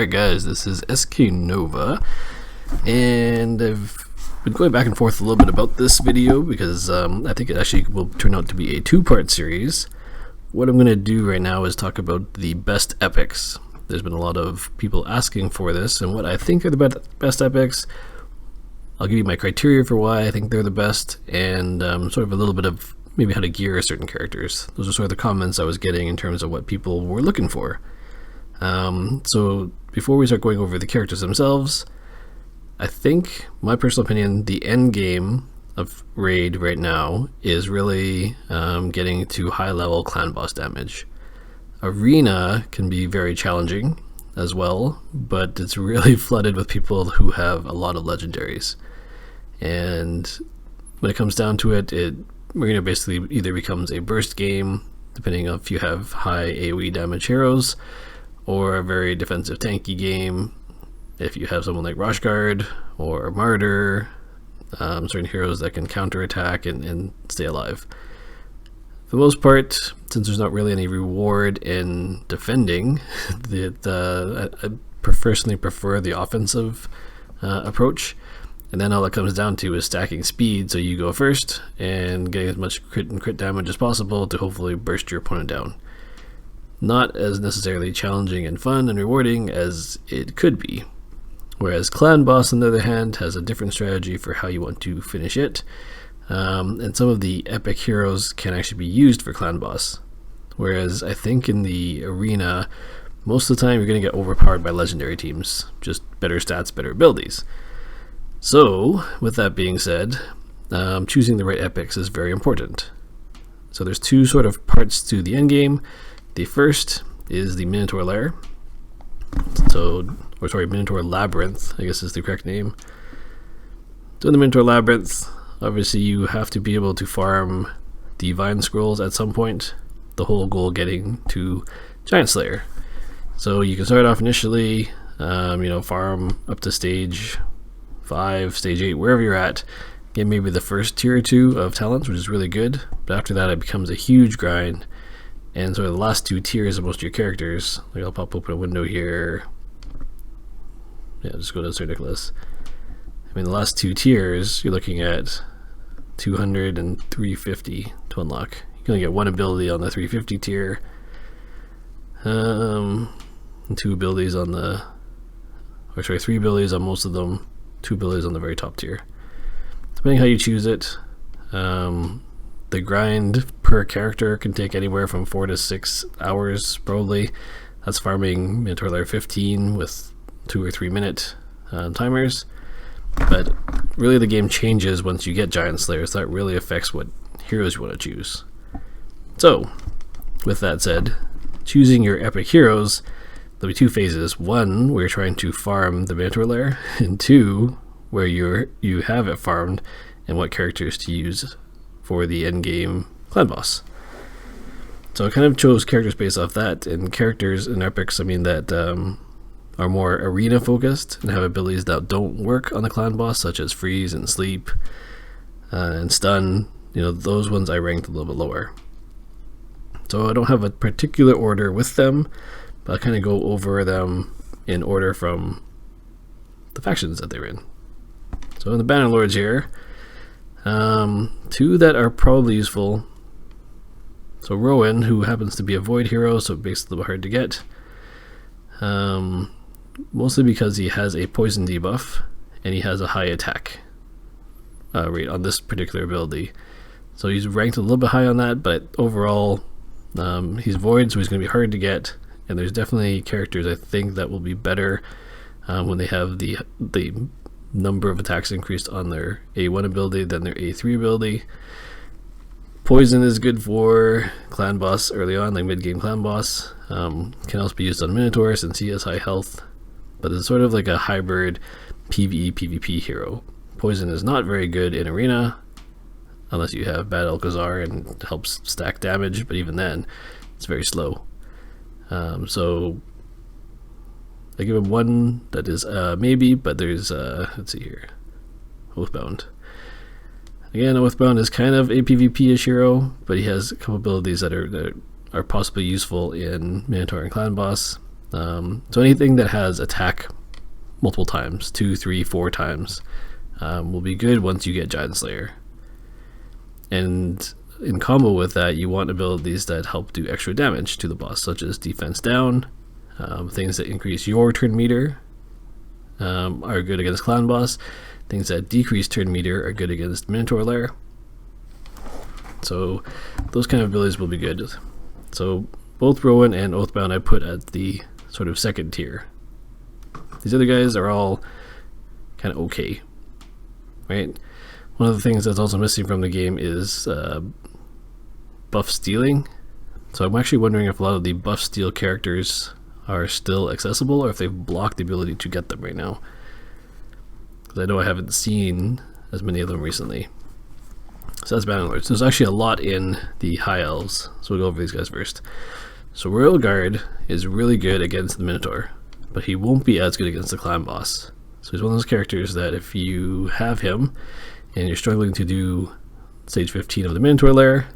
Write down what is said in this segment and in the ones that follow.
Alright guys, this is SKNOVA, and I've been going back and forth a little bit about this video because I think it actually will turn out to be a two-part series. What I'm going to do right now is talk about the best epics. There's been a lot of people asking for this, and what I think are the best epics. I'll give you my criteria for why I think they're the best, and sort of a little bit of maybe how to gear certain characters. Those are sort of the comments I was getting in terms of what people were looking for. So before we start going over the characters themselves, I think, my personal opinion, the end game of Raid right now is really getting to high level clan boss damage. Arena can be very challenging as well, but it's really flooded with people who have a lot of legendaries. And when it comes down to it, Arena basically either becomes a burst game, depending on if you have high AoE damage heroes, or a very defensive tanky game if you have someone like Roshguard or Martyr, certain heroes that can counterattack and stay alive. For the most part, since there's not really any reward in defending, I personally prefer the offensive approach. And then all it comes down to is stacking speed, so you go first and getting as much crit damage as possible to hopefully burst your opponent down. Not as necessarily challenging and fun and rewarding as it could be. Whereas Clan Boss, on the other hand, has a different strategy for how you want to finish it. And some of the epic heroes can actually be used for Clan Boss. Whereas I think in the arena, most of the time you're going to get overpowered by legendary teams. Just better stats, better abilities. So, with that being said, choosing the right epics is very important. So there's two sort of parts to the endgame. The first is the Minotaur lair. Minotaur Labyrinth, I guess is the correct name. So in the Minotaur Labyrinth, obviously you have to be able to farm Divine Scrolls at some point. The whole goal getting to Giant Slayer. So you can start off initially, farm up to stage 5, stage 8, wherever you're at. Get maybe the first tier or 2 of talents, which is really good. But after that, it becomes a huge grind. And so the last 2 tiers of most of your characters, like I'll pop open a window here. Yeah, just go to Sir Nicholas. I mean, the last 2 tiers, you're looking at 200 and 350 to unlock. You can only get 1 ability on the 350 tier. And 2 abilities on the, 3 abilities on most of them, 2 abilities on the very top tier. Depending how you choose it, the grind per character can take anywhere from 4 to 6 hours, probably. That's farming Minotaur Lair 15 with 2 or 3 minute timers. But really the game changes once you get Giant Slayer, so that really affects what heroes you want to choose. So, with that said, choosing your epic heroes, there'll be 2 phases. 1, where you're trying to farm the Minotaur Lair, and 2, where you have it farmed and what characters to use for the endgame clan boss. So I kind of chose characters based off that, and characters in epics, that are more arena focused and have abilities that don't work on the clan boss, such as freeze and sleep and stun. Those ones I ranked a little bit lower. So I don't have a particular order with them, but I kind of go over them in order from the factions that they're in. So in the Banner Lords here, 2 that are probably useful. So Rowan, who happens to be a void hero, so it makes it a little hard to get. Mostly because he has a poison debuff and he has a high attack rate on this particular ability. So he's ranked a little bit high on that, but overall he's void, so he's going to be hard to get. And there's definitely characters I think that will be better when they have the number of attacks increased on their A1 ability than their A3 ability. Poison is good for clan boss early on, like mid-game clan boss. Can also be used on Minotaur since he has high health, but it's sort of like a hybrid PvE PvP hero. Poison is not very good in arena unless you have bad Alcazar and it helps stack damage, but even then it's very slow. So I give him 1 that is maybe, but there's let's see here, Oathbound. Again, Oathbound is kind of a PvP-ish hero, but he has a couple abilities that are possibly useful in Minotaur and Clan Boss. So anything that has attack multiple times, 2, 3, 4 times, will be good once you get Giant Slayer. And in combo with that, you want abilities that help do extra damage to the boss, such as defense down, things that increase your turn meter are good against clan boss. Things that decrease turn meter are good against Minotaur lair. So those kind of abilities will be good. So both Rowan and Oathbound I put at the sort of second tier. These other guys are all kind of okay, right? One of the things that's also missing from the game is buff stealing. So I'm actually wondering if a lot of the buff steal characters are still accessible, or if they've blocked the ability to get them right now. Because I know I haven't seen as many of them recently. So that's Battle Lords. There's actually a lot in the High Elves, so we'll go over these guys first. So Royal Guard is really good against the Minotaur, but he won't be as good against the clan boss. So he's one of those characters that if you have him and you're struggling to do stage 15 of the Minotaur lair,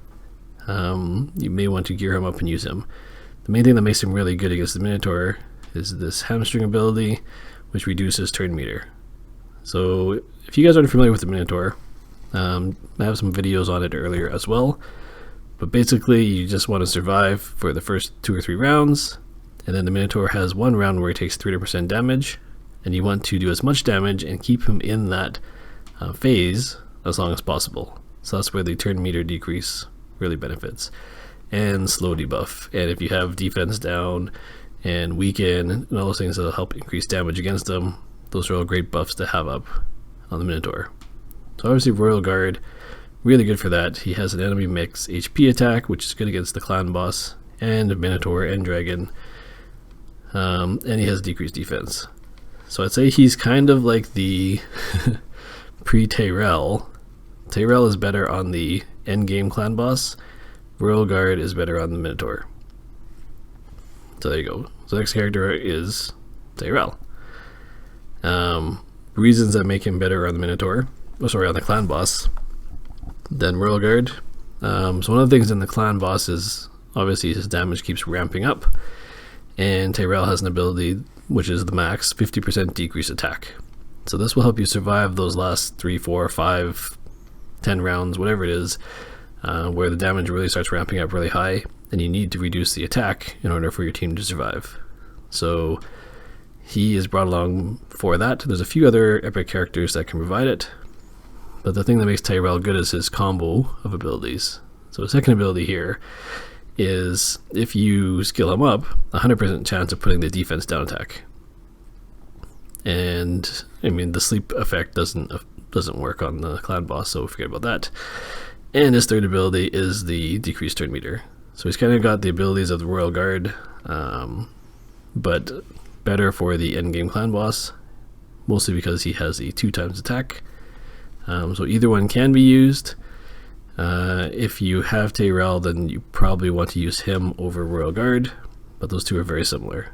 you may want to gear him up and use him. The main thing that makes him really good against the Minotaur is this hamstring ability, which reduces turn meter. So if you guys aren't familiar with the Minotaur, I have some videos on it earlier as well, but basically you just want to survive for the first 2 or 3 rounds, and then the Minotaur has one round where he takes 300% damage, and you want to do as much damage and keep him in that phase as long as possible. So that's where the turn meter decrease really benefits, and slow debuff. And if you have defense down and weaken and all those things that'll help increase damage against them, those are all great buffs to have up on the Minotaur. So obviously Royal Guard, really good for that. He has an enemy mix HP attack, which is good against the clan boss and Minotaur and Dragon, and he has decreased defense. So I'd say he's kind of like the pre-Tyrell. Tyrell is better on the endgame clan boss. Royal Guard is better on the Minotaur. So there you go. So the next character is Tyrell. Reasons that make him better on the Minotaur, on the clan boss than Royal Guard. So one of the things in the clan boss is obviously his damage keeps ramping up, and Tyrell has an ability which is the max 50% decrease attack. So this will help you survive those last 3, 4, 5, 10 rounds, whatever it is, where the damage really starts ramping up really high, and you need to reduce the attack in order for your team to survive. So he is brought along for that. There's a few other epic characters that can provide it, but the thing that makes Tyrell good is his combo of abilities. So his second ability here is if you skill him up, 100% chance of putting the defense down attack. And I mean, the sleep effect doesn't work on the clan boss, so forget about that. And his third ability is the decreased turn meter. So he's kind of got the abilities of the Royal Guard, but better for the endgame clan boss, mostly because he has the 2 times attack. So either one can be used. If you have Tyrell, then you probably want to use him over Royal Guard, but those two are very similar.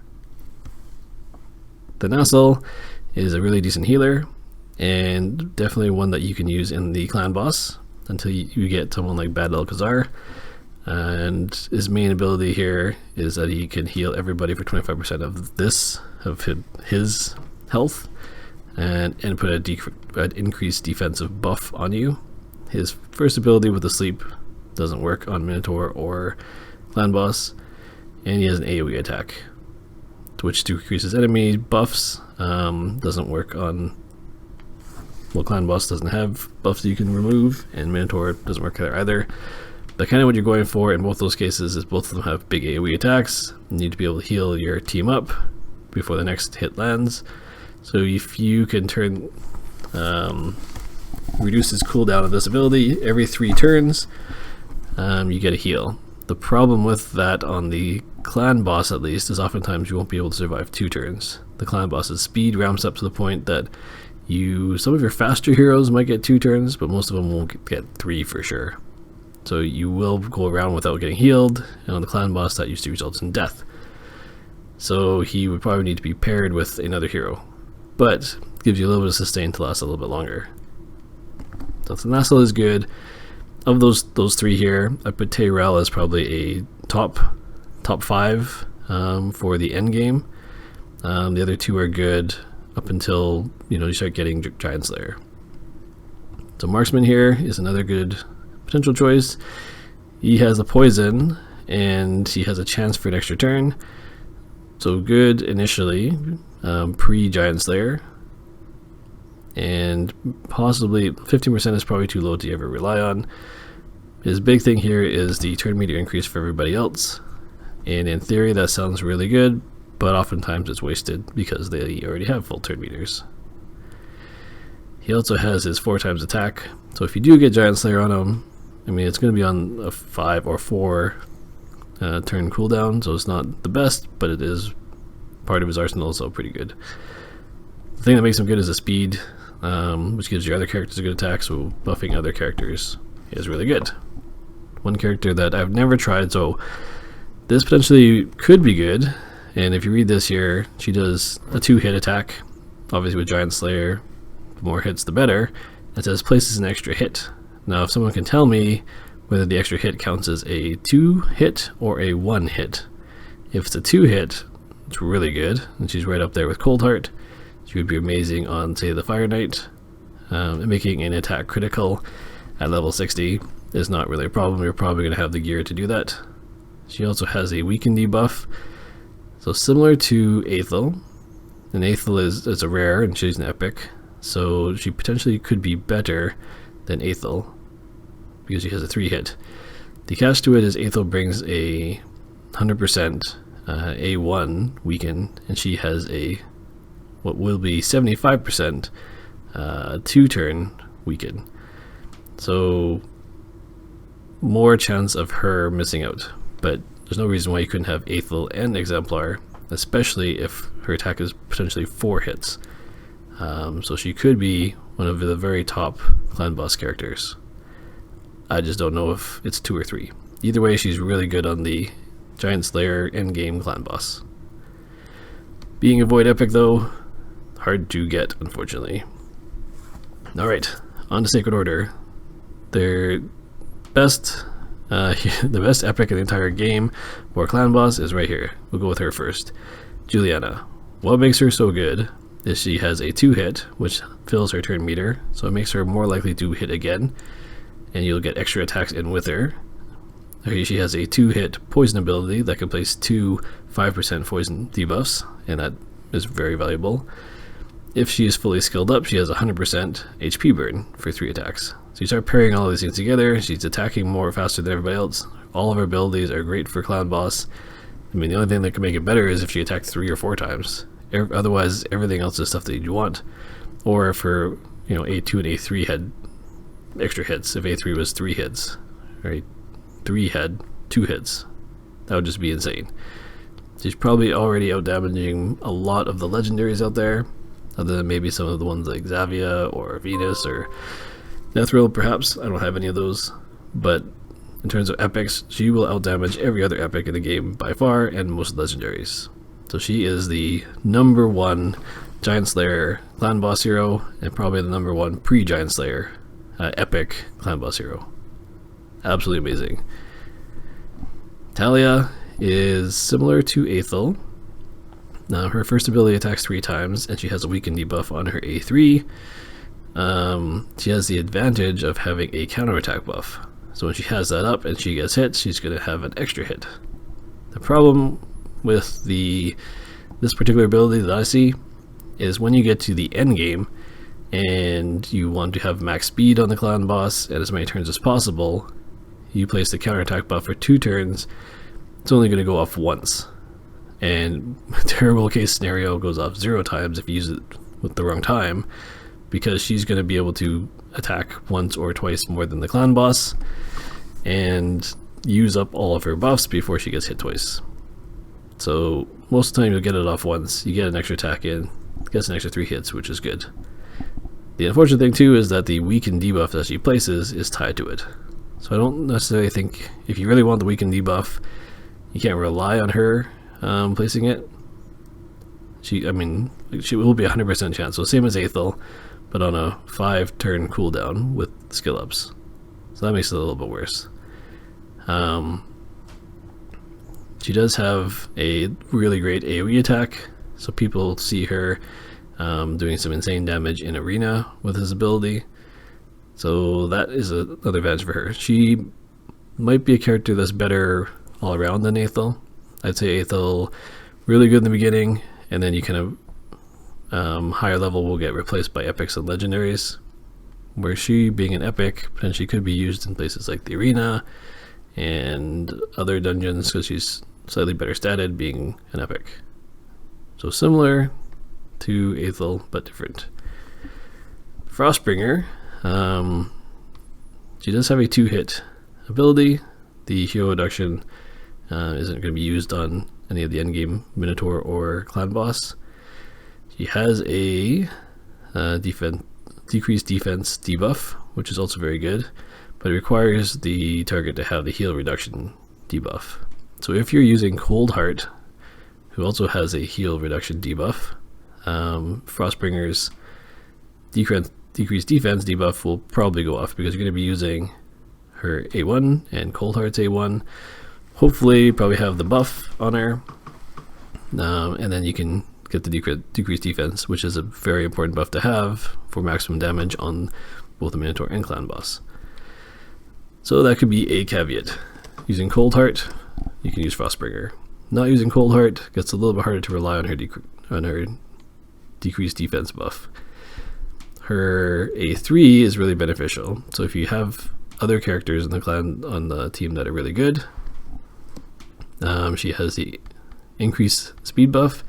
The Nassel is a really decent healer, and definitely one that you can use in the clan boss until you get someone like Bad Alcazar. And his main ability here is that he can heal everybody for 25% of his health, and put an increased defensive buff on you. His first ability with the sleep doesn't work on Minotaur or clan boss, and he has an AoE attack, which decreases enemy buffs. Doesn't work on, well, clan boss doesn't have buffs you can remove, and Minotaur doesn't work there either. But kind of what you're going for in both those cases is both of them have big AoE attacks. You need to be able to heal your team up before the next hit lands. So if you can reduce his cooldown of this ability every 3 turns, you get a heal. The problem with that on the clan boss, at least, is oftentimes you won't be able to survive 2 turns. The clan boss's speed ramps up to the point that some of your faster heroes might get 2 turns, but most of them won't get 3 for sure. So you will go around without getting healed, and on the clan boss that usually results in death. So he would probably need to be paired with another hero, but gives you a little bit of sustain to last a little bit longer. So the Nassel is good. Of those 3 here, I put Tyrell as probably a top 5 for the end game. The other two are good up until you start getting Giant Slayer. So Marksman here is another good potential choice. He has the poison and he has a chance for an extra turn. So good initially, pre-Giant Slayer. And possibly 15% is probably too low to ever rely on. His big thing here is the turn meter increase for everybody else. And in theory that sounds really good, but oftentimes it's wasted because they already have full turn meters. He also has his 4 times attack. So if you do get Giant Slayer on him, I mean it's going to be on a 5 or 4 turn cooldown, so it's not the best, but it is part of his arsenal, so pretty good. The thing that makes him good is the speed, which gives your other characters a good attack, so buffing other characters is really good. One character that I've never tried, so this potentially could be good, and if you read this here, she does a 2-hit attack, obviously with Giant Slayer, the more hits the better. It says places an extra hit. Now if someone can tell me whether the extra hit counts as a 2-hit or a 1-hit. If it's a 2-hit, it's really good, and she's right up there with Cold Heart. She would be amazing on, say, the Fire Knight. Making an attack critical at level 60 is not really a problem. You're probably going to have the gear to do that. She also has a weaken debuff, so similar to Aethel. And Aethel is a rare, and she's an epic, so she potentially could be better than Aethel because she has a 3-hit. The catch to it is Aethel brings a 100% A1 weaken, and she has a what will be 75% 2-turn weaken. So more chance of her missing out, but there's no reason why you couldn't have Aethel and Exemplar, especially if her attack is potentially 4 hits. So she could be one of the very top clan boss characters. I just don't know if it's 2 or 3. Either way, she's really good on the Giant Slayer endgame clan boss. Being a Void Epic though, hard to get, unfortunately. Alright, on to Sacred Order. Their best, the best epic in the entire game for clan boss is right here. We'll go with her first. Juliana. What makes her so good is she has a 2-hit, which fills her turn meter, so it makes her more likely to hit again, and you'll get extra attacks in with her. Okay, she has a 2-hit poison ability that can place 2 5% poison debuffs, and that is very valuable. If she is fully skilled up, she has 100% HP burn for 3 attacks. So you start pairing all of these things together, she's attacking more faster than everybody else. All of her abilities are great for clan boss. I mean, the only thing that can make it better is if she attacks 3 or 4 times. Otherwise, everything else is stuff that you want. Or if her, A2 and A3 had extra hits, if A3 was 3 hits, right? 3 had 2 hits. That would just be insane. She's probably already out damaging a lot of the legendaries out there, other than maybe some of the ones like Xavia or Venus or Nethril, perhaps. I don't have any of those. But in terms of epics, she will outdamage every other epic in the game by far, and most legendaries. So she is the #1 Giant Slayer clan boss hero, and probably the #1 pre-Giant Slayer epic clan boss hero. Absolutely amazing. Talia is similar to Aethel. Now her first ability attacks 3 times, and she has a weaken debuff on her A3. She has the advantage of having a counterattack buff. So when she has that up and she gets hit, she's going to have an extra hit. The problem with this particular ability that I see is when you get to the end game and you want to have max speed on the clan boss and as many turns as possible, you place the counterattack buff for 2 turns. It's only going to go off once, and terrible case scenario goes off 0 times if you use it with the wrong time, because she's going to be able to attack once or twice more than the clan boss and use up all of her buffs before she gets hit twice. So most of the time you'll get it off once, you get an extra attack in, gets an extra 3 hits, which is good. The unfortunate thing too is that the weaken debuff that she places is tied to it. So I don't necessarily think, if you really want the weaken debuff, you can't rely on her placing it. She will be 100% chance, so same as Aethel, but on a 5-turn cooldown with skill ups. So that makes it a little bit worse. She does have a really great AoE attack, so people see her doing some insane damage in arena with his ability. So that is another advantage for her. She might be a character that's better all around than Aethel. I'd say Aethel really good in the beginning, and then you kind of higher level will get replaced by epics and legendaries, where she, being an epic, potentially could be used in places like the arena and other dungeons because she's slightly better statted being an epic. So similar to Aethel, but different. Frostbringer, she does have a 2-hit ability. The hero reduction isn't going to be used on any of the endgame Minotaur or clan boss. She has a decreased defense debuff, which is also very good, but it requires the target to have the heal reduction debuff. So if you're using Cold Heart, who also has a heal reduction debuff, Frostbringer's decreased defense debuff will probably go off because you're going to be using her A1 and Cold Heart's A1. Hopefully probably have the buff on her, and then you can get the decreased defense, which is a very important buff to have for maximum damage on both the Minotaur and clan boss. So that could be a caveat. Using Cold Heart, you can use Frostbringer. Not using Cold Heart gets a little bit harder to rely on her decreased defense buff. Her A3 is really beneficial. So if you have other characters in the clan on the team that are really good, she has the increased speed buff,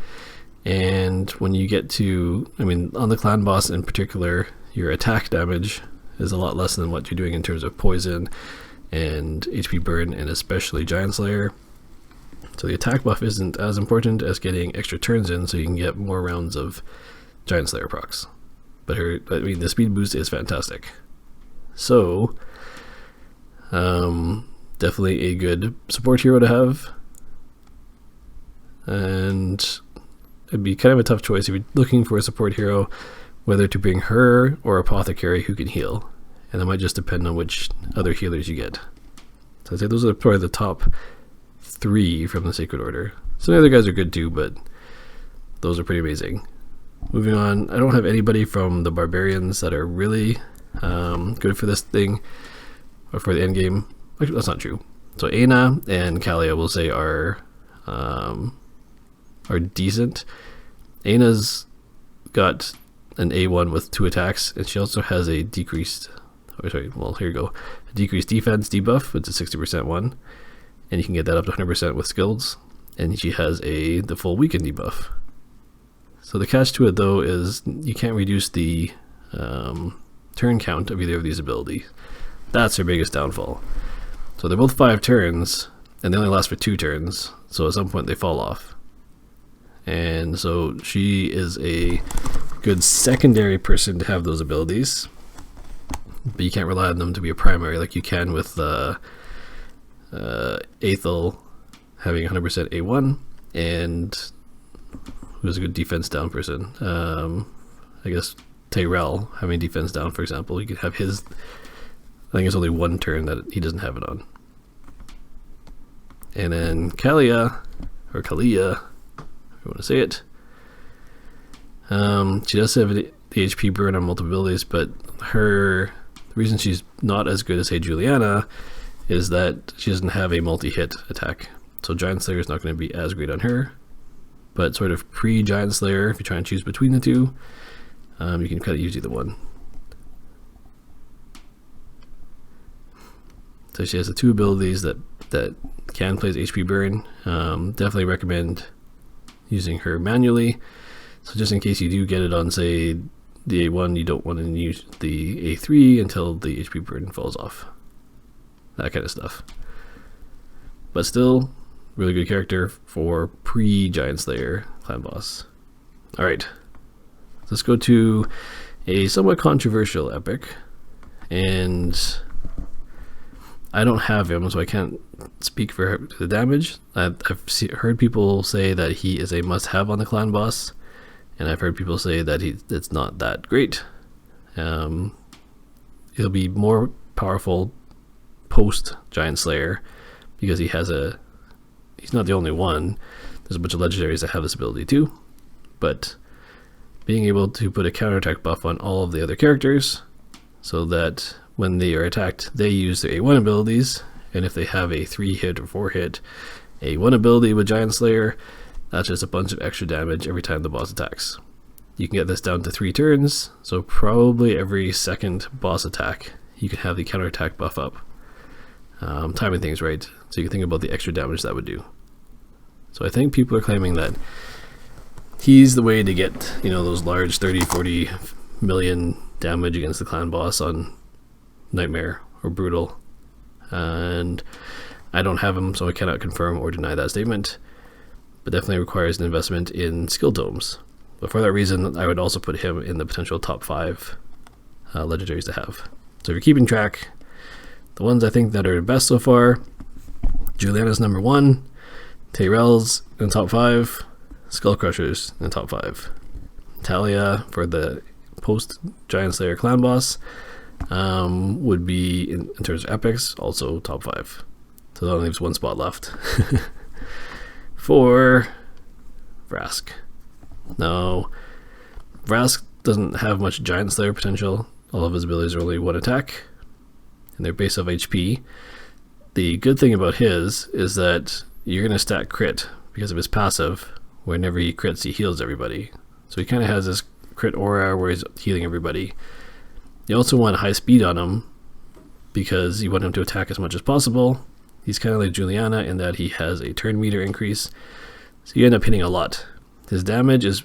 and when you get to, on the clan boss in particular, your attack damage is a lot less than what you're doing in terms of poison and HP burn, and especially Giant Slayer. So the attack buff isn't as important as getting extra turns in so you can get more rounds of Giant Slayer procs. But the speed boost is fantastic. So definitely a good support hero to have. And it'd be kind of a tough choice if you're looking for a support hero, whether to bring her or Apothecary who can heal. And that might just depend on which other healers you get. So I'd say those are probably the top 3 from the Sacred Order. Some other guys are good too, but those are pretty amazing. Moving on, I don't have anybody from the Barbarians that are really good for this thing, or for the end game. Actually, that's not true. So Aina and Kalia, we'll say, are decent. Aina's got an A1 with 2 attacks, and she also has a decreased decreased defense debuff. It's a 60% one, and you can get that up to 100% with skills. And she has the full weaken debuff. So the catch to it though is you can't reduce the turn count of either of these abilities. That's her biggest downfall. So they're both 5 turns, and they only last for 2 turns, so at some point they fall off. And so she is a good secondary person to have those abilities, but you can't rely on them to be a primary like you can with Aethel having 100% A1, and who's a good defense down person. I guess Tyrell having defense down, for example, you could have his, I think it's only 1 turn that he doesn't have it on. And then Kalia, or Kalia, if you want to say it, she does have the HP burn on multiple abilities, but the reason she's not as good as, say, Juliana is that she doesn't have a multi-hit attack. So Giant Slayer is not going to be as great on her, but sort of pre-Giant Slayer, if you try and choose between the two, you can kind of use either one. So she has the 2 abilities that can play as HP burn. Definitely recommend using her manually. So just in case you do get it on, say, the A1, you don't want to use the A3 until the HP burn falls off. That kind of stuff. But still, really good character for pre-Giant Slayer clan boss. Alright, let's go to a somewhat controversial epic. And I don't have him, so I can't speak for the damage. I've heard people say that he is a must-have on the clan boss, and I've heard people say that it's not that great. He'll be more powerful post Giant Slayer because he has he's not the only one. There's a bunch of legendaries that have this ability too, but being able to put a counterattack buff on all of the other characters so that when they are attacked, they use their A1 abilities, and if they have a 3-hit or 4-hit A1 ability with Giant Slayer, that's just a bunch of extra damage every time the boss attacks. You can get this down to 3 turns, so probably every second boss attack you can have the counterattack buff up. Timing things right, so you can think about the extra damage that would do. So I think people are claiming that he's the way to get, you know, those large 30-40 million damage against the clan boss on Nightmare or Brutal, and I don't have him, so I cannot confirm or deny that statement, but definitely requires an investment in skill domes. But for that reason, I would also put him in the potential top 5 legendaries to have. So if you're keeping track, the ones I think that are the best so far: Juliana's number 1, Tyrell's in the top 5, Skull Crushers in the top 5. Talia for the post Giant Slayer clan boss would be, in terms of epics, also top 5. So that only leaves 1 spot left. For Vrask. Now, Vrask doesn't have much Giant Slayer potential. All of his abilities are only 1 attack, and they're based off HP. The good thing about his is that you're going to stack crit because of his passive. Whenever he crits, he heals everybody. So he kind of has this crit aura where he's healing everybody. You also want high speed on him because you want him to attack as much as possible. He's kind of like Juliana in that he has a turn meter increase, so you end up hitting a lot. His damage is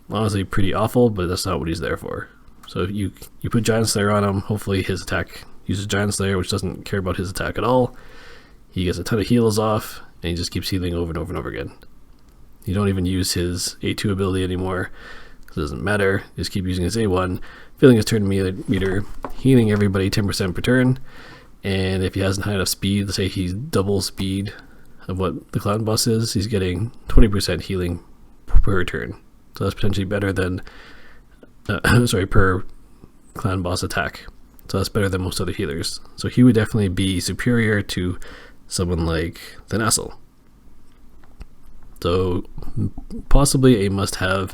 honestly pretty awful, but that's not what he's there for. So if you put Giant Slayer on him, hopefully his attack uses Giant Slayer, which doesn't care about his attack at all. He gets a ton of heals off, and he just keeps healing over and over and over again. You don't even use his A2 ability anymore, because it doesn't matter. You just keep using his A1, filling his turn meter, healing everybody 10% per turn, and if he hasn't high enough speed, let's say he's double speed of what the clan boss is, he's getting 20% healing per turn. So that's potentially better than, per clan boss attack. So that's better than most other healers. So he would definitely be superior to someone like the Nassel. So possibly a must-have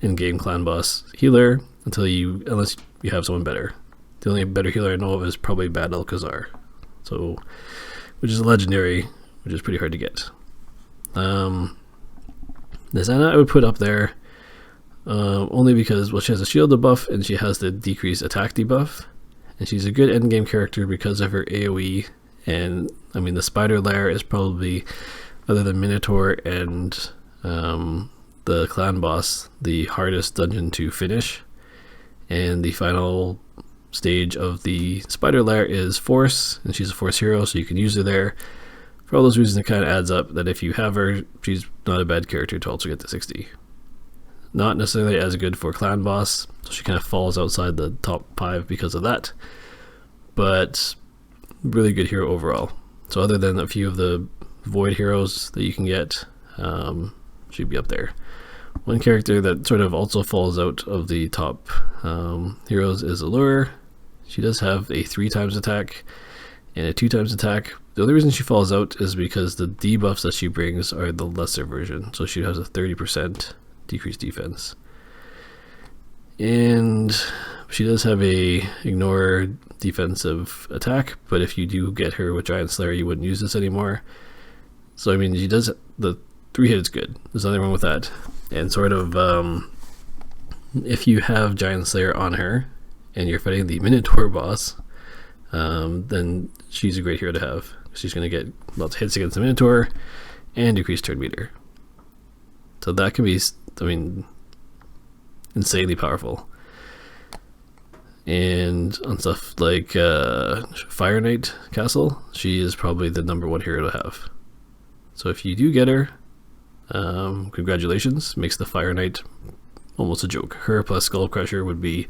in-game clan boss healer unless you have someone better. The only better healer I know of is probably Bad Alcazar, so which is a legendary, which is pretty hard to get. Nizana I would put up there only because, well, she has a shield debuff and she has the decreased attack debuff, and she's a good endgame character because of her AoE. And I mean, the spider lair is probably, other than Minotaur and the clan boss, the hardest dungeon to finish, and the final stage of the spider lair is Force, and she's a Force hero, so you can use her there. For all those reasons, it kind of adds up that if you have her, she's not a bad character to also get to 60. Not necessarily as good for clan boss, so she kind of falls outside the top 5 because of that, but really good hero overall. So other than a few of the void heroes that you can get, she'd be up there. One character that sort of also falls out of the top heroes is Allure. She does have a 3x attack and a 2x attack. The only reason she falls out is because the debuffs that she brings are the lesser version. So she has a 30% decreased defense. And she does have a ignore defensive attack, but if you do get her with Giant Slayer, you wouldn't use this anymore. So I mean, she does, the 3-hit is good. There's nothing wrong with that. And sort of, if you have Giant Slayer on her and you're fighting the Minotaur boss, then she's a great hero to have. She's going to get lots of hits against the Minotaur and decreased turn meter. So that can be, I mean, insanely powerful. And on stuff like Fire Knight Castle, she is probably the number 1 hero to have. So if you do get her, congratulations. Makes the Fire Knight almost a joke. Her plus Skull Crusher would be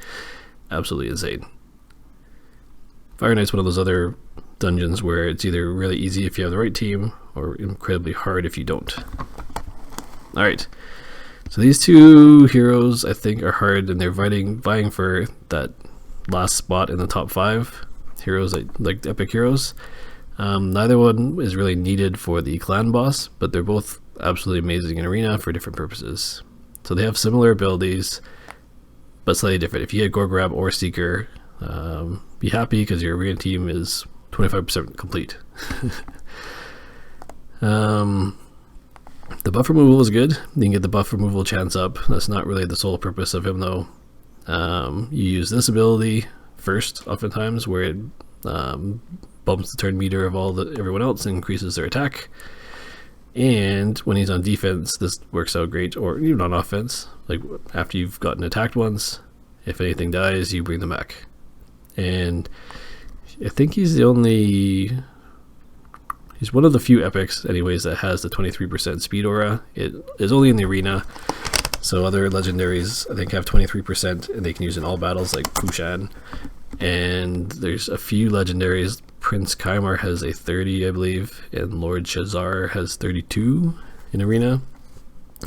absolutely insane. Fire Knight's one of those other dungeons where it's either really easy if you have the right team or incredibly hard if you don't. Alright, so these 2 heroes I think are hard, and they're vying for that last spot in the top 5 heroes, like epic heroes. Neither one is really needed for the clan boss, but they're both absolutely amazing in arena for different purposes. So they have similar abilities, but slightly different. If you get Gore Grab or Seeker, be happy because your arena team is 25% complete. The buff removal is good. You can get the buff removal chance up. That's not really the sole purpose of him though. You use this ability first oftentimes, where it bumps the turn meter of everyone else and increases their attack. And when he's on defense, this works out great, or even on offense. Like after you've gotten attacked once, if anything dies, you bring them back. And I think he's one of the few epics anyways that has the 23% speed aura. It is only in the arena, so other legendaries I think have 23% and they can use in all battles, like Kushan. And there's a few legendaries. Prince Kaimar has a 30, I believe, and Lord Shazar has 32 in arena,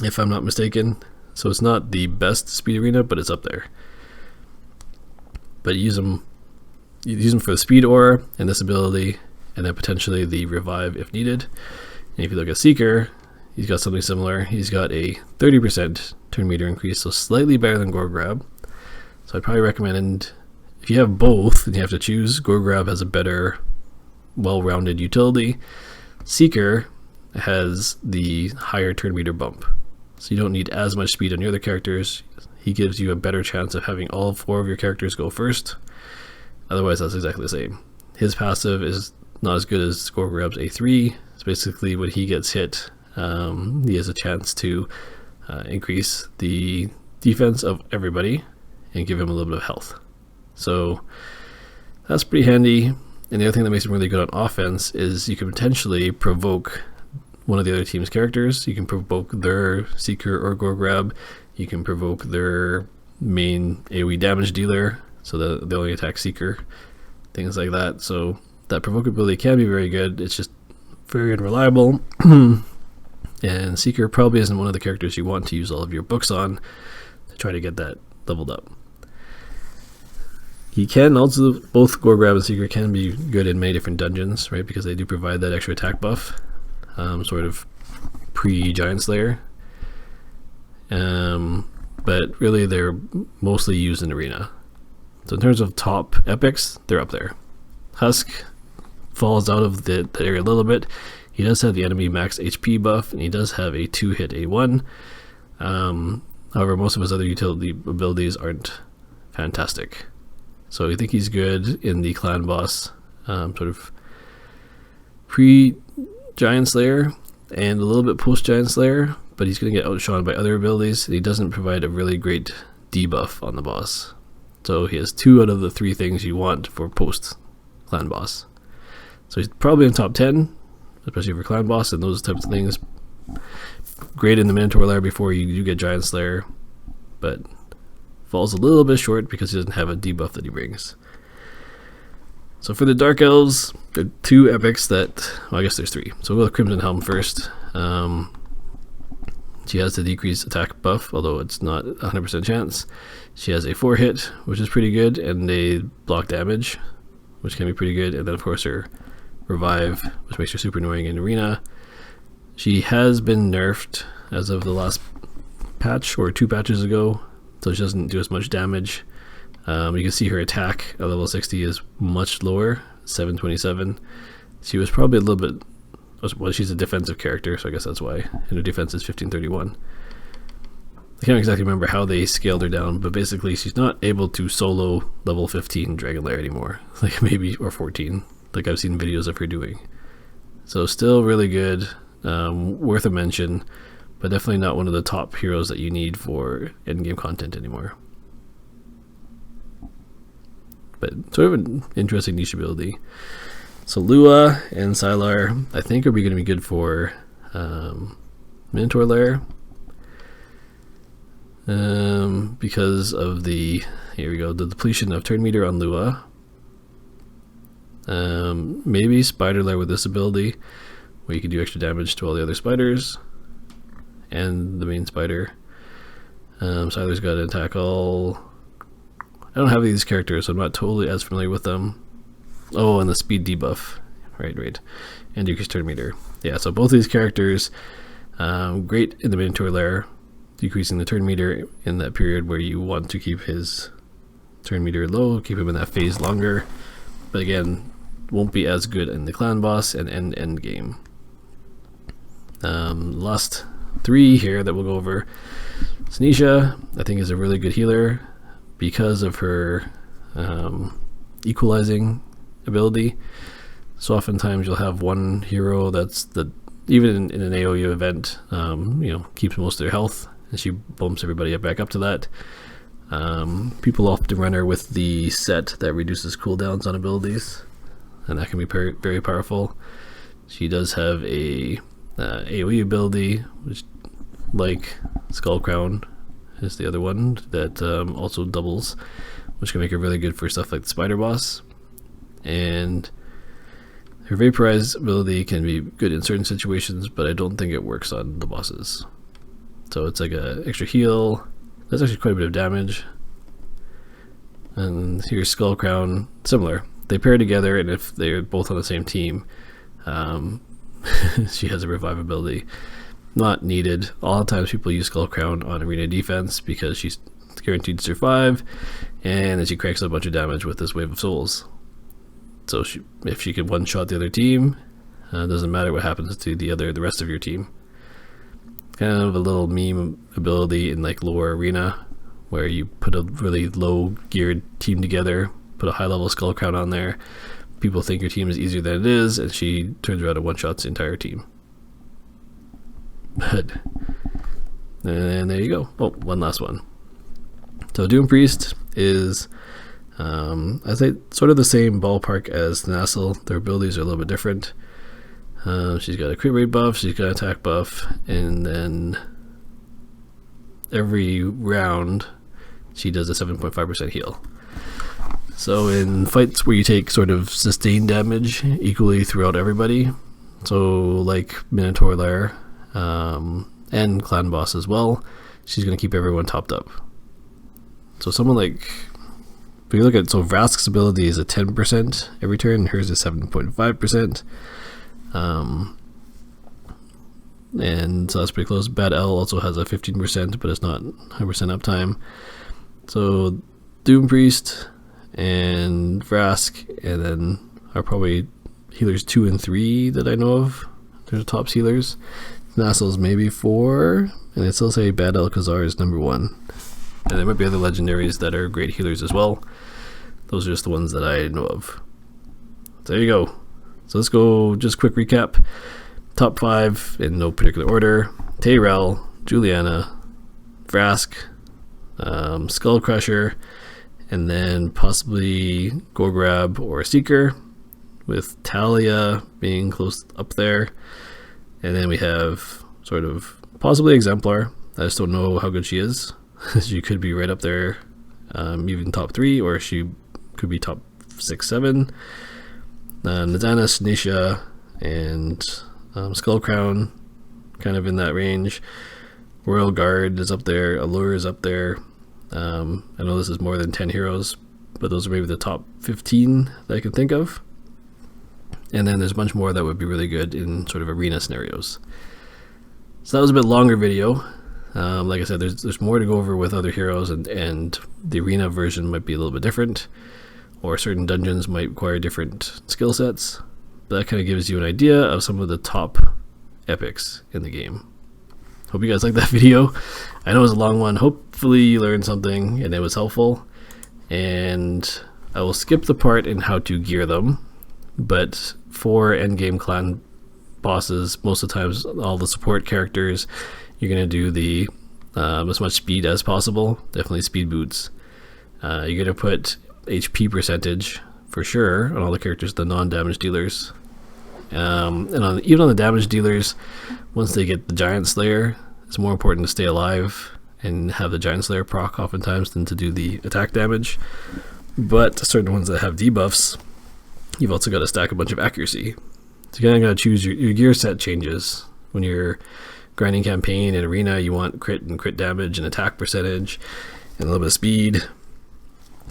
if I'm not mistaken. So it's not the best speed arena, but it's up there. But you use them for the speed aura and this ability, and then potentially the revive if needed. And if you look at Seeker, he's got something similar. He's got a 30% turn meter increase, so slightly better than Gore Grab. So I'd probably recommend, if you have both and you have to choose, Gore Grab has a better, well-rounded utility. Seeker has the higher turn meter bump, so you don't need as much speed on your other characters. He gives you a better chance of having all 4 of your characters go first. Otherwise, that's exactly the same. His passive is not as good as Gore Grab's A3. It's basically when he gets hit, he has a chance to increase the defense of everybody and give him a little bit of health. So that's pretty handy. And the other thing that makes him really good on offense is you can potentially provoke one of the other team's characters. You can provoke their Seeker or Gore Grab. You can provoke their main AoE damage dealer, so that they only attack Seeker, things like that. So that provoke ability can be very good. It's just very unreliable. And Seeker probably isn't one of the characters you want to use all of your books on to try to get that leveled up. He can also, both Gore Grab and Seeker can be good in many different dungeons, right? Because they do provide that extra attack buff, sort of pre-Giant Slayer. But really they're mostly used in arena. So in terms of top epics, they're up there. Husk falls out of the area a little bit. He does have the enemy max HP buff, and he does have a 2-hit A1. However, most of his other utility abilities aren't fantastic. So I think he's good in the clan boss, sort of pre-Giant Slayer and a little bit post-Giant Slayer, but he's going to get outshone by other abilities, and he doesn't provide a really great debuff on the boss. So he has 2 out of the 3 things you want for post-clan boss. So he's probably in top 10, especially for clan boss and those types of things. Great in the Minotaur lair before you do get Giant Slayer, but falls a little bit short because he doesn't have a debuff that he brings. So for the Dark Elves, there are 2 epics that, well, I guess there's 3. So we'll go with Crimson Helm first. She has the decreased attack buff, although it's not 100% chance. She has a 4-hit, which is pretty good, and a block damage, which can be pretty good. And then of course her revive, which makes her super annoying in arena. She has been nerfed as of the last patch, or 2 patches ago, so she doesn't do as much damage. You can see her attack at level 60 is much lower, 727. She was probably a little bit, well, she's a defensive character, so I guess that's why. And her defense is 1531. I can't exactly remember how they scaled her down, but basically she's not able to solo level 15 Dragon Lair anymore, like maybe, or 14, like I've seen videos of her doing. So still really good, worth a mention, but definitely not one of the top heroes that you need for endgame content anymore. But sort of an interesting niche ability. So Lua and Sylar, I think, are going to be good for Minotaur Lair. Because of the, here we go, the depletion of turn meter on Lua. Maybe Spider Lair with this ability, where you can do extra damage to all the other spiders and the main spider. Sylar's got to attack all. I don't have these characters, so I'm not totally as familiar with them. Oh, and the speed debuff. Right. And decrease turn meter. Yeah, so both these characters, great in the Minotaur lair, decreasing the turn meter in that period where you want to keep his turn meter low, keep him in that phase longer. But again, won't be as good in the clan boss and end game. Last 3 here that we'll go over. Sneisha, I think, is a really good healer because of her equalizing ability. So oftentimes you'll have one hero that's even in an AoE event, keeps most of their health, and she bumps everybody back up to that. People often run her with the set that reduces cooldowns on abilities, and that can be very powerful. She does have a AoE ability, which, like Skull Crown, is the other one that also doubles, which can make her really good for stuff like the Spider Boss. And her Vaporize ability can be good in certain situations, but I don't think it works on the bosses. So it's like a extra heal. That's actually quite a bit of damage. And here's Skull Crown, similar. They pair together, and if they're both on the same team, she has a revive ability. Not needed. A lot of times people use Skull Crown on arena defense because she's guaranteed to survive, and then she cracks a bunch of damage with this Wave of Souls. So if she can one-shot the other team, it doesn't matter what happens to the rest of your team. Kind of a little meme ability in like lower arena, where you put a really low-geared team together, put a high-level Skull Crown on there. People think your team is easier than it is, and she turns around and one-shots the entire team. But, and there you go. Oh, one last one. So Doom Priest is, I'd say, sort of the same ballpark as Nassel. Their abilities are a little bit different. She's got a crit rate buff, she's got an attack buff, and then every round she does a 7.5% heal. So in fights where you take sort of sustained damage equally throughout everybody, so like Minotaur lair, and clan boss as well, she's going to keep everyone topped up. So someone like, if you look at, so Vrask's ability is a 10% every turn, and hers is 7.5%. And so that's pretty close. Bad L also has a 15%, but it's not 100% uptime. So Doom Priest and Vrask, and then are probably healers 2 and 3 that I know of. They're the top healers. Nassel's maybe 4, and I'd still say Bad Alcazar is number 1. And there might be other legendaries that are great healers as well. Those are just the ones that I know of. So there you go. So let's go, just quick recap. Top 5 in no particular order: Tayrel, Juliana, Vrask, Skull Crusher, and then possibly Gorgrab or Seeker, with Talia being close up there. And then we have sort of possibly Exemplar. I just don't know how good she is. She could be right up there, even top 3, or she could be top 6, 7. Nadana, Sneisha, and Skull Crown, kind of in that range. Royal Guard is up there. Allure is up there. I know this is more than 10 heroes, but those are maybe the top 15 that I can think of. And then there's a bunch more that would be really good in sort of arena scenarios. So that was a bit longer video. Like I said, there's more to go over with other heroes, and the arena version might be a little bit different, or certain dungeons might require different skill sets. But that kind of gives you an idea of some of the top epics in the game. Hope you guys liked that video. I know it was a long one. Hopefully you learned something and it was helpful. And I will skip the part in how to gear them, but for endgame clan bosses, most of the times all the support characters, you're going to do the as much speed as possible. Definitely speed boots. You're going to put HP percentage for sure on all the characters, the non-damage dealers. And even on the damage dealers, once they get the Giant Slayer, it's more important to stay alive and have the Giant Slayer proc oftentimes than to do the attack damage. But certain ones that have debuffs, you've also got to stack a bunch of accuracy. So you kind of got to choose your gear set changes. When you're grinding campaign and arena, you want crit and crit damage and attack percentage and a little bit of speed,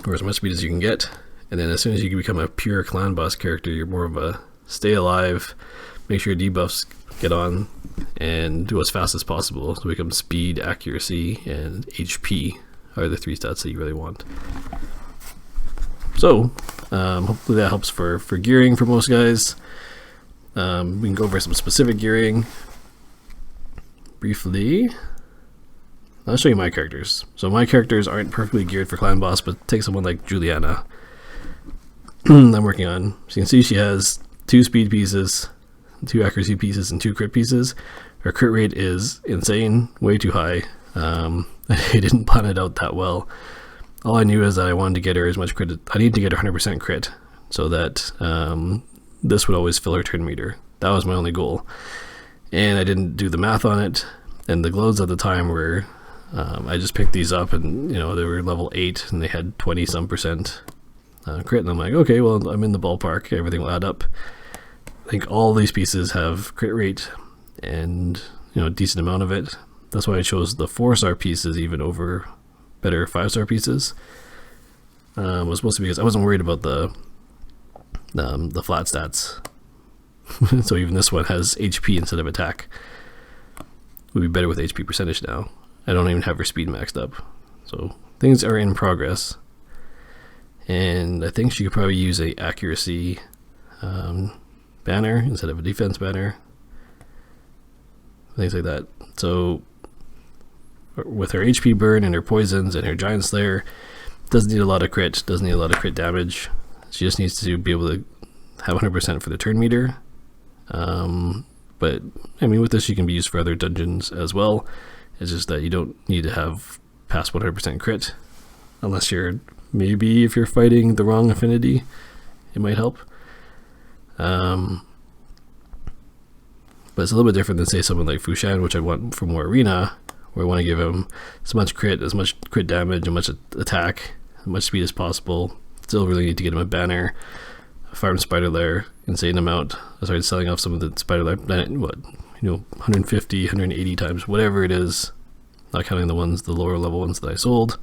or as much speed as you can get. And then as soon as you become a pure clan boss character, you're more of a stay alive, make sure your debuffs get on, and do as fast as possible. So become speed, accuracy, and HP are the 3 stats that you really want. So hopefully that helps for gearing for most guys. We can go over some specific gearing briefly. I'll show you my characters. So my characters aren't perfectly geared for clan boss, but take someone like Juliana I'm working on. So you can see she has 2 speed pieces, 2 accuracy pieces, and 2 crit pieces. Her crit rate is insane, way too high. I didn't plan it out that well. All I knew is that I wanted to get her as much crit. I need to get 100% crit so that this would always fill her turn meter. That was my only goal. And I didn't do the math on it. And the glows at the time were, I just picked these up and, you know, they were level 8 and they had 20-some% crit. And I'm like, okay, well, I'm in the ballpark. Everything will add up. I think all these pieces have crit rate and, you know, a decent amount of it. That's why I chose the 4-star pieces even over better 5-star pieces. Was mostly because I wasn't worried about the flat stats. So even this one has HP instead of attack. Would be better with HP percentage now. I don't even have her speed maxed up. So things are in progress. And I think she could probably use a accuracy banner instead of a defense banner. Things like that. So with her HP burn and her poisons and her Giant Slayer, doesn't need a lot of crit, doesn't need a lot of crit damage. She just needs to be able to have 100% for the turn meter. But I mean, with this, she can be used for other dungeons as well. It's just that you don't need to have past 100% crit, unless you're, maybe if you're fighting the wrong affinity, it might help. But it's a little bit different than, say, someone like Fushan, which I want for more arena, where I want to give him as much crit damage, and much attack, as much speed as possible. Still really need to get him a banner, farm Spider Lair, insane amount. I started selling off some of the Spider Lair, what, you know, 150, 180 times, whatever it is, not counting the lower level ones that I sold.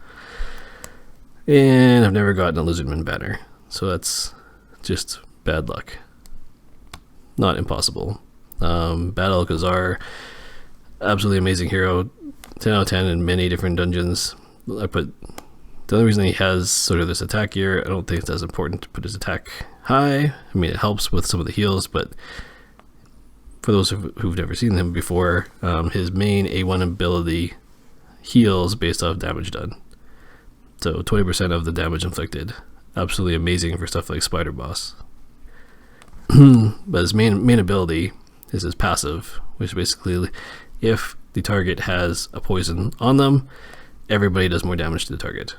And I've never gotten a Lizardman banner, so that's just bad luck. Not impossible. Bad Alcazar, absolutely amazing hero, 10 out of 10 in many different dungeons. The only reason he has sort of this attack gear, I don't think it's as important to put his attack high. I mean, it helps with some of the heals, but for those who've never seen him before, his main A1 ability heals based off damage done. So 20% of the damage inflicted. Absolutely amazing for stuff like Spider Boss. But his main ability is his passive, which basically, if the target has a poison on them, everybody does more damage to the target.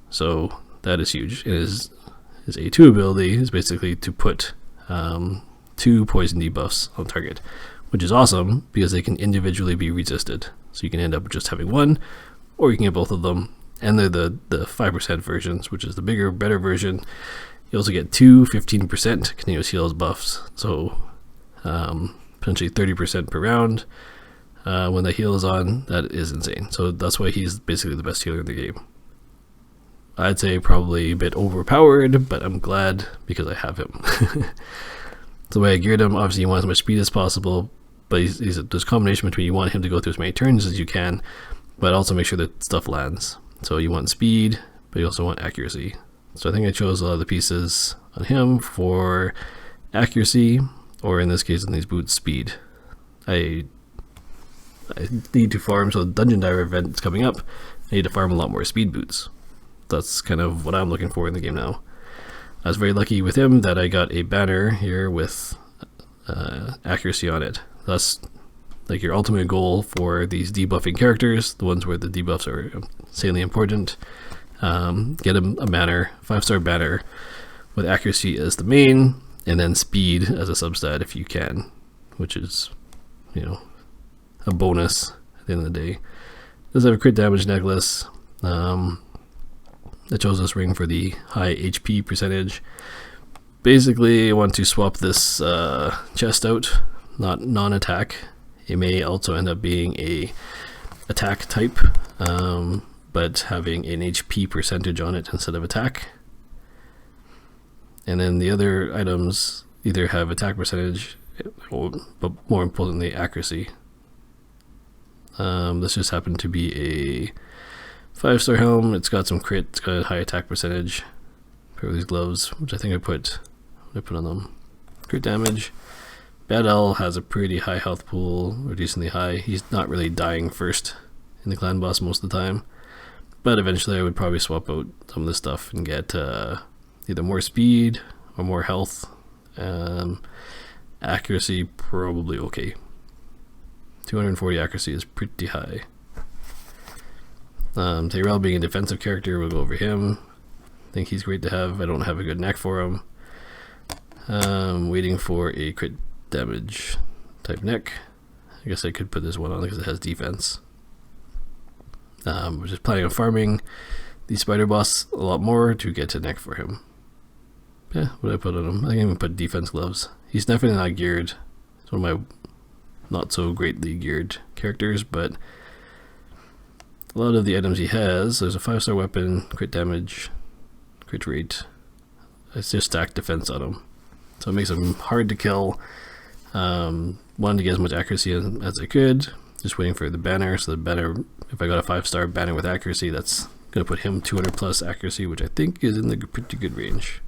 So that is huge. His A2 ability is basically to put 2 poison debuffs on target, which is awesome because they can individually be resisted. So you can end up just having one, or you can get both of them. And they're the 5% versions, which is the bigger, better version. You also get 2 15% continuous heals buffs, so potentially 30% per round. When the heal is on, that is insane. So that's why he's basically the best healer in the game. I'd say probably a bit overpowered, but I'm glad because I have him. The way I geared him, obviously you want as much speed as possible, but there's a combination between you want him to go through as many turns as you can, but also make sure that stuff lands. So you want speed, but you also want accuracy. So I think I chose a lot of the pieces on him for accuracy, or in this case, in these boots, speed. I need to farm, so the Dungeon Diver event is coming up. I need to farm a lot more speed boots. That's kind of what I'm looking for in the game now. I was very lucky with him that I got a banner here with accuracy on it. That's like your ultimate goal for these debuffing characters, the ones where the debuffs are insanely important. Get a banner, 5-star banner with accuracy as the main, and then speed as a substat if you can, which is, you know, a bonus at the end of the day. Does have a crit damage necklace. I chose this ring for the high HP percentage. Basically, I want to swap this chest out, not non-attack. It may also end up being a attack type, but having an HP percentage on it instead of attack. And then the other items either have attack percentage, but more importantly, accuracy. This just happened to be a 5-star helm. It's got some crit, it's got a high attack percentage. Pair with these gloves, which I think I put on them. Crit damage. Bad L has a pretty high health pool, or decently high. He's not really dying first in the clan boss most of the time, but eventually I would probably swap out some of this stuff and get either more speed or more health. Accuracy, probably okay. 240 accuracy is pretty high. Tyrell being a defensive character, we'll go over him. I think he's great to have. I don't have a good neck for him. Waiting for a crit damage type neck. I guess I could put this one on because it has defense. We're just planning on farming the spider boss a lot more to get to neck for him. Yeah, what did I put on him? I think I'm going to put defense gloves. He's definitely not geared. It's one of my not so greatly geared characters, but a lot of the items he has, there's a 5-star weapon, crit damage, crit rate. It's just stacked defense on him, so it makes him hard to kill. Wanted to get as much accuracy as I could, just waiting for the banner. So the banner, if I got a 5-star banner with accuracy, that's going to put him 200 plus accuracy, which I think is in the pretty good range.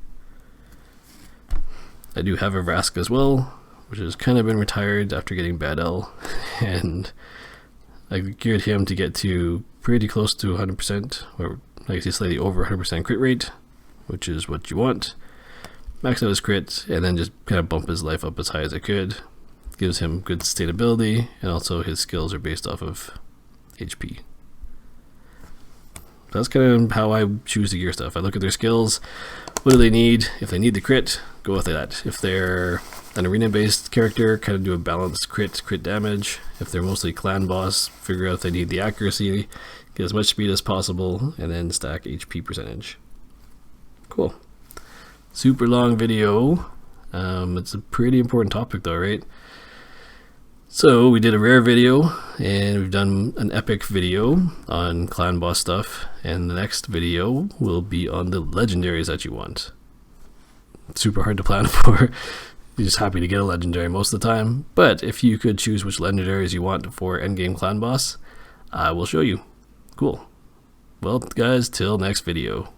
I do have a Vrask as well, which has kind of been retired after getting Bad L, and I geared him to get to pretty close to 100%, or I guess slightly over 100% crit rate, which is what you want. Max out his crit, and then just kind of bump his life up as high as I could. Gives him good sustainability, and also his skills are based off of HP. That's kind of how I choose to gear stuff. I look at their skills. What do they need? If they need the crit, go with that. If they're an arena-based character, kind of do a balanced crit damage. If they're mostly clan boss, figure out if they need the accuracy, get as much speed as possible, and then stack HP percentage. Cool. Super long video. It's a pretty important topic though, right? So we did a rare video, and we've done an epic video on clan boss stuff, and the next video will be on the legendaries that you want. It's super hard to plan for. You're just happy to get a legendary most of the time, but if you could choose which legendaries you want for endgame clan boss, I will show you. Cool. Well guys, till next video.